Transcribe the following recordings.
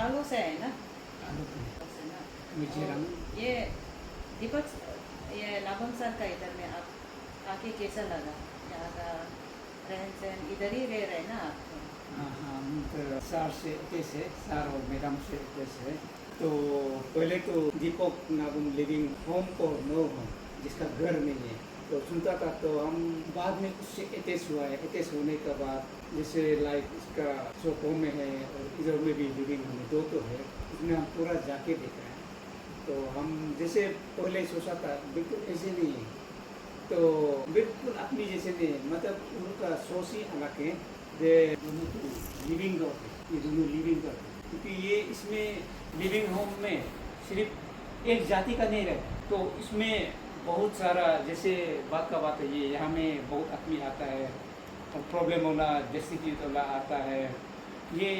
आलू से है ना। आलू की आलू से ना। मिर्ची और रंग ये दीपक, ये नागम सर का इधर में आप आके कैसा लगा? यहाँ का रहन सहन इधर ही रह रहे ना आप तो? हाँ हाँ हम तो सर से कैसे सर और मैडम से कैसे तो पहले तो दीपक नागुम लिविंग होम को नो होम जिसका घर नहीं है तो सुनता था तो हम बाद में उससे अटैच हुआ है। अटैच होने के बाद जैसे लाइक इसका सोपो में है और इधर में भी लिविंग में दो तो है, इसमें हम पूरा जाके देखा है। तो हम जैसे पहले सोचा था बिल्कुल ऐसे नहीं है, तो बिल्कुल अपनी जैसे नहीं है, मतलब उनका सोच ही अलग है। ये दोनों तो लिविंग डॉट है, ये दोनों लिविंग डॉट है क्योंकि ये इसमें लिविंग होम में सिर्फ एक जाति का नहीं रहता, तो इसमें बहुत सारा जैसे बात का बात है ये यहाँ में बहुत आदमी आता है और प्रॉब्लम वाला डेस्टिट्यूट वाला आता है। ये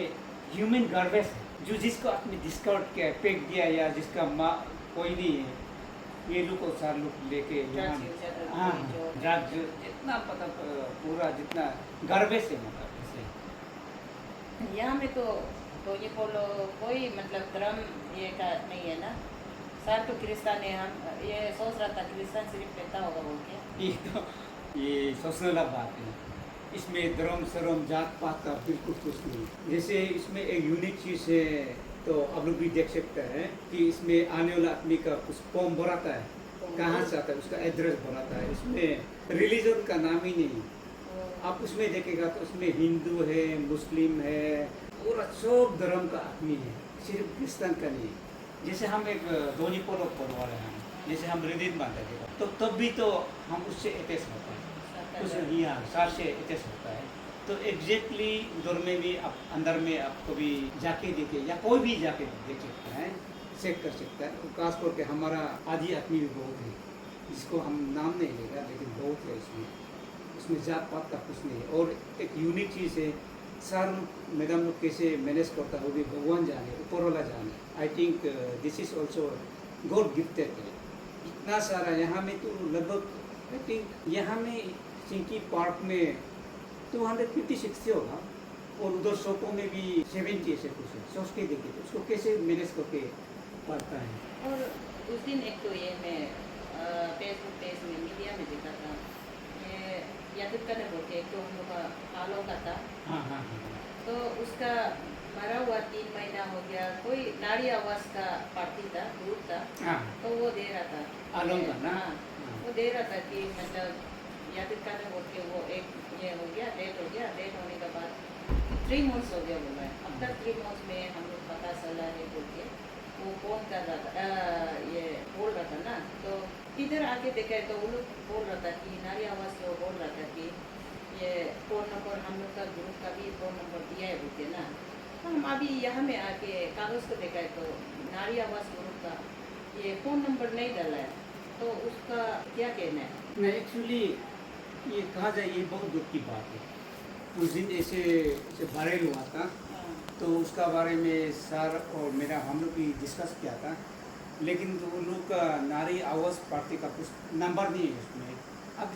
ह्यूमन गार्बेज है जो जिसको आपने डिस्कार्ड किया फेंक दिया या जिसका माँ कोई नहीं है, ये लोग और सार लोग लेके यहाँ हाँ ड्रग्स जितना पता पूरा जितना गार्बेज है मतलब ऐसे। यहाँ में तो ये बोलो कोई मतलब धर्म ये का नहीं है ना। सर तो क्रिस्तान है, हम ये सोच रहा था क्रिस्तान सिर्फ कहता होगा बोल के। ये तो ये सोचने वाला बात है, इसमें धर्म शर्म जात पात का बिल्कुल कुछ नहीं। जैसे इसमें एक यूनिक चीज़ है तो आप लोग भी देख सकते हैं कि इसमें आने वाला आदमी का कुछ फॉर्म भराता है, कहाँ से आता है उसका एड्रेस भराता है। इसमें रिलीजन का नाम ही नहीं, आप उसमें देखेगा तो उसमें हिंदू है मुस्लिम है पूरा सब धर्म का आदमी है, सिर्फ क्रिश्चियन का नहीं। जैसे हम एक धोनी पोलो वाले हैं, जैसे हम रिदित मानते थे तो तब भी तो हम उससे अटैच होता है, उस यहाँ सार से अटैच होता है। तो एग्जैक्टली उधर में भी आप अंदर में आप कभी जाके देखे या कोई भी जाके देख सकता है, चेक कर सकता है। और खास करके हमारा आदि आदमी भी बहुत है जिसको हम नाम नहीं लेगा लेकिन बहुत है इसमें, उसमें जात पात का कुछ नहीं है। और एक यूनिक चीज़ है सर मैडम लोग कैसे मैनेज करता है वो भी भगवान जाने, ऊपर वाला जाने। I think this is also God gifted है। इतना सारा यहाँ में तो लगभग आई थिंक यहाँ में चिंकी पार्क में 250-60 होगा और उधर शॉपों में भी 70 ऐसे कुछ है। सोच के देखिए तो उसको कैसे मैनेज करके पड़ता है। और उस दिन एक तो ये मैं फेसबुक पेज में मीडिया में देखा था, ये यादव का ने बोल के एक तो हम लोग का आलो का था। हाँ हाँ हाँ तो उसका मरा हुआ 3 महीना हो गया, कोई नारी आवास का पार्टी था, ग्रुप था। हाँ तो वो दे रहा था आलोम का ना? हाँ, वो दे रहा था कि मतलब यादव का ने बोल के वो एक ये हो गया, डेट हो गया, डेट होने के बाद 3 मंथ्स हो गया बोल रहा है। अब तक 3 मंथ्स में हम लोग पता चला है बोल के वो फोन कर रहा था, ये बोल रहा था ना। तो इधर आके देखा है तो वो लोग बोल रहा था कि नारी आवास जो बोल रहा था कि ये फ़ोन नंबर हम लोग का ग्रुप का भी फ़ोन नंबर दिया है बोलते ना। तो हम अभी यहाँ में आके कागज़ को देखा है तो नारी आवास ग्रुप का ये फ़ोन नंबर नहीं डाला है, तो उसका क्या कहना है? नहीं एक्चुअली ये कहा जाए ये बहुत दुख की बात है। उस दिन ऐसे वायरल हुआ था हाँ, तो उसका बारे में सर और मेरा हम लोग भी डिस्कस किया था, लेकिन तो उन लोग का नारी आवास पार्टी का कुछ नंबर नहीं है उसमें, अब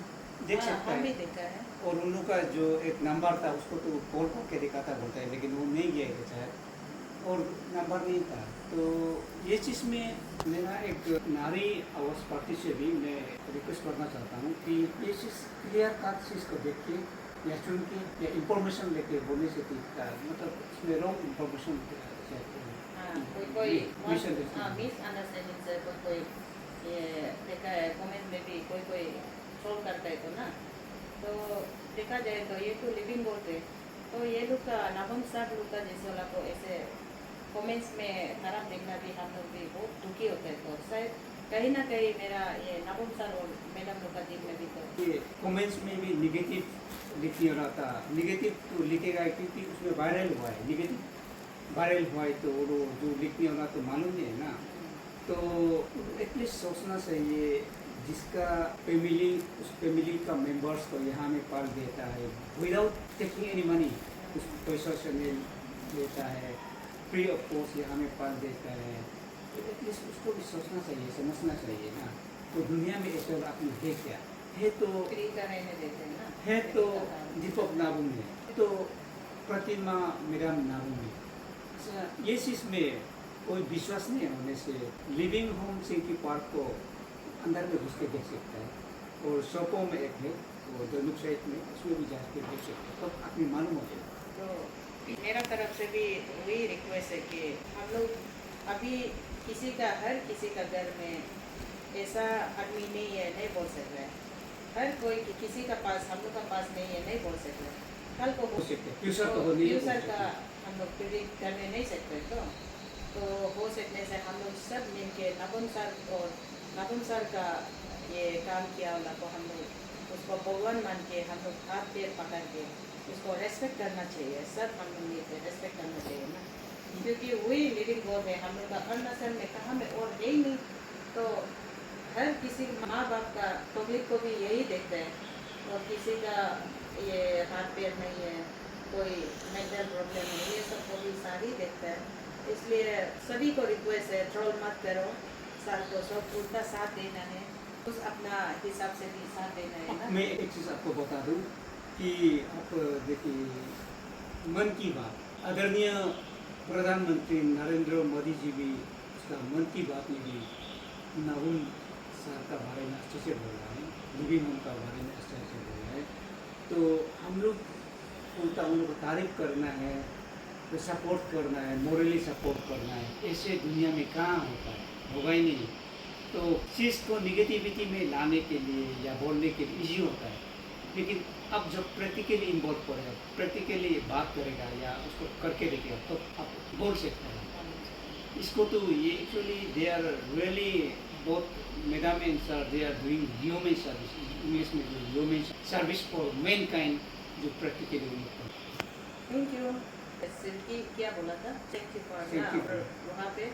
देख हाँ, सकता हम भी है। देखा है। और उन लोग का जो एक नंबर था उसको तो कॉल करके दिखा था बोलता है, लेकिन वो नहीं गया है शायद और नंबर नहीं था। तो ये चीज़ में मेरा एक नारी आवास पार्टी से भी मैं रिक्वेस्ट करना चाहता हूँ कि ये चीज़ क्लियर काट चीज़ को देख के या चुन के या इंफॉर्मेशन लेके बोलने से ठीक था, मतलब उसमें रॉन्ग इंफॉर्मेशन हाँ, कोई मिसअंडरस्टैंडिंग से कोई ये देखा है कमेंट में भी कोई ट्रोल करता है तो ना। तो देखा जाए तो ये तो लिविंग बोर्ड है, तो ये लोग का नागम साहब लोग का जैसे वाला को ऐसे कमेंट्स में खराब देखना भी हम लोग भी बहुत दुखी होते हैं। तो शायद कहीं ना कहीं मेरा ये नागम सर और मैडम लोग का दिल में भी तो ये कमेंट्स में भी निगेटिव लिखने हो रहा था। निगेटिव तो लिखेगा क्योंकि उसमें वायरल हुआ है, निगेटिव वायरल हुआ है तो वो जो लिखने हो रहा तो मालूम नहीं है ना। तो एटलीस्ट सोचना चाहिए जिसका फैमिली उस फैमिली का मेंबर्स को यहाँ में पाल देता है विदाउट टेकिंग एनी मनी, उस पैसा से मिल देता है फ्री ऑफ कॉस्ट यहाँ में पाल देता है, तो एटलीस्ट उसको भी सोचना चाहिए समझना चाहिए ना। तो दुनिया में ऐसा आदमी है क्या है, तो फ्री का रहने देते हैं ना। है तो दीपक नागुम है, तो प्रतिमा मेरा नागुम है, अच्छा, ये चीज़ में कोई विश्वास नहीं होने से लिविंग होम सिंकी पार्क को अंदर में घुस के देख सकता है, और शॉपों में एक है वो दैनुक साइड में, उसमें भी जाके देख सकते हैं, तो आपने मालूम हो जाएगा। तो मेरा तरफ से भी वही रिक्वेस्ट है कि हम लोग अभी किसी का हर किसी का घर में ऐसा आदमी नहीं है, नहीं बोल सकता है। हर कोई किसी का पास, हम लोग का पास नहीं है, नहीं बोल सकता है। कल को हो सकते हैं, फ्यूचर तो हो नहीं है, फ्यूचर हो का सकते हम लोग प्रिडिक्ट करने नहीं सकते, तो हो सकने से हम लोग सब मिल के नबुन सर का ये काम किया वाला को हम लोग उसको भगवान मान के हम लोग हाथ पैर पकड़ के उसको रेस्पेक्ट करना चाहिए। सब हम लोग मिलकर रेस्पेक्ट करना चाहिए ना, क्योंकि वही लिविंग गॉड है हम लोग का। अरुणाचल में कहाँ में और है ही नहीं, तो हर किसी माँ बाप का पब्लिक को भी यही देखते हैं, और किसी का ये हाथ पैर नहीं है, कोई मेंटल प्रॉब्लम है, ये सब को भी सारी देखता है। इसलिए सभी को रिक्वेस्ट है, ट्रोल मत करो, सर को सब उल्टा साथ देना है, उस अपना हिसाब से भी साथ देना है ना। मैं एक चीज़ आपको बता दूं कि आप देखिए मन की बात, आदरणीय प्रधानमंत्री नरेंद्र मोदी जी भी उसका मन की बात में भी नाउन सर का बारे में अच्छे से बोल रहा है, लिविंग होम का बारे में अच्छे से बोल रहा है, तो हम लोग उनका उन लोग को तारीफ करना है, तो सपोर्ट करना है, मोरली सपोर्ट करना है। ऐसे दुनिया में कहाँ होता है, होगा ही नहीं। तो चीज़ को निगेटिविटी में लाने के लिए या बोलने के लिए इजी होता है, लेकिन अब जब प्रैक्टिकली इन्वॉल्व करेगा, प्रैक्टिकली बात करेगा या उसको करके देखेगा, तो आप बोल सकते हैं। इसको तो ये actually they are really both madam and sir, they are doing human service, English में जो human service for mankind, जो प्रैक्टिकली उनको। Thank you. सिल्की क्या बोला था? Thank you for Thank you. वहाँ पे